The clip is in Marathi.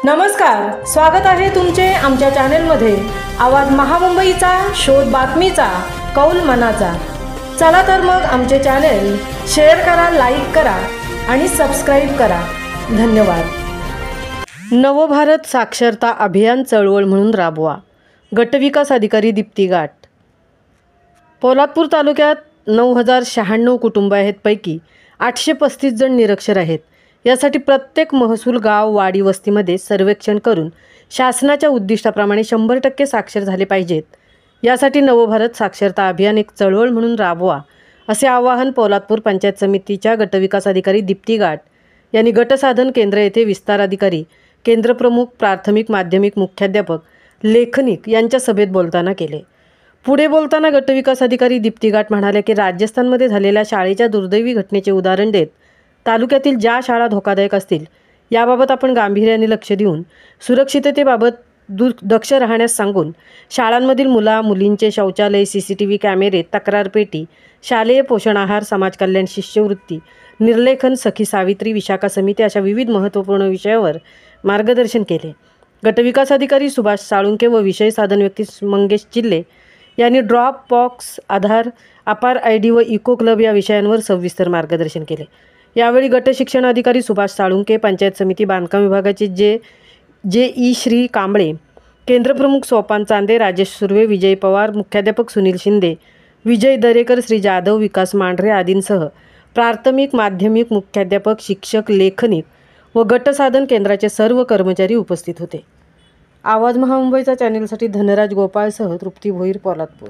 नमस्कार, स्वागत आहे तुमचे आमच्या चॅनेलमध्ये। आवाज महामुंबईचा, शोध बातमीचा, कौल मनाचा। चला तर मग आमचे चॅनेल शेअर करा, लाईक करा आणि सबस्क्राइब करा। धन्यवाद। नवभारत साक्षरता अभियान चळवळ म्हणून राबवा। गटविकास अधिकारी दीप्ती गाठ। पोलादपूर तालुक्यात 9096 कुटुंब आहेत, पैकी 835 जण निरक्षर आहेत। यासाठी प्रत्येक महसूल गाव वाडी वस्तीमध्ये सर्वेक्षण करून शासनाच्या उद्दिष्टाप्रमाणे 100% साक्षर झाले पाहिजेत। यासाठी नवभारत साक्षरता अभियान एक चळवळ म्हणून राबवा, असे आवाहन पोलादपूर पंचायत समितीच्या गटविकास अधिकारी दीप्ती गाठ यांनी गटसाधन केंद्र येथे विस्तार अधिकारी, केंद्र प्रमुख, प्राथमिक माध्यमिक मुख्याध्यापक, लेखनिक यांच्या सभेत बोलताना केले। पुढे बोलताना गटविकास अधिकारी दीप्ती गाठ म्हणाले की राजस्थानमध्ये झालेल्या शाळेच्या दुर्दैवी घटनेचे उदाहरण देत तालुक्यातील ज्या शाळा धोकादायक असतील याबाबत आपण गांभीर्याने लक्ष देऊन सुरक्षिततेबाबत दक्ष राहण्यास सांगून शाळांमधील मुलींचे शौचालय, CCTV कॅमेरे, तक्रार पेटी, शालेय पोषण आहार, समाज कल्याण, शिष्यवृत्ती, निर्लेखन, सखी सावित्री, विशाखा समिती अशा विविध महत्त्वपूर्ण विषयावर मार्गदर्शन केले। गटविकास अधिकारी सुभाष साळुंके व विषय साधन व्यक्ती मंगेश चिल्ले यांनी ड्रॉप बॉक्स, आधार, अपार ID व इको क्लब या विषयांवर सविस्तर मार्गदर्शन केले। यावेळी गट शिक्षण अधिकारी सुभाष साळुंके, पंचायत समिती बांधकाम विभागाचे जे श्री कांबळे, केंद्रप्रमुख सोपान चांदे, राजेश सुर्वे, विजय पवार, मुख्याध्यापक सुनील शिंदे, विजय दरेकर, श्री जाधव, विकास मांढरे आदींसह प्राथमिक माध्यमिक मुख्याध्यापक, शिक्षक, लेखनिक व गटसाधन केंद्राचे सर्व कर्मचारी उपस्थित होते। आवाज महामुंबईचा चॅनेलसाठी धनराज गोपाळसह तृप्ती भोईर, पोलादपूर।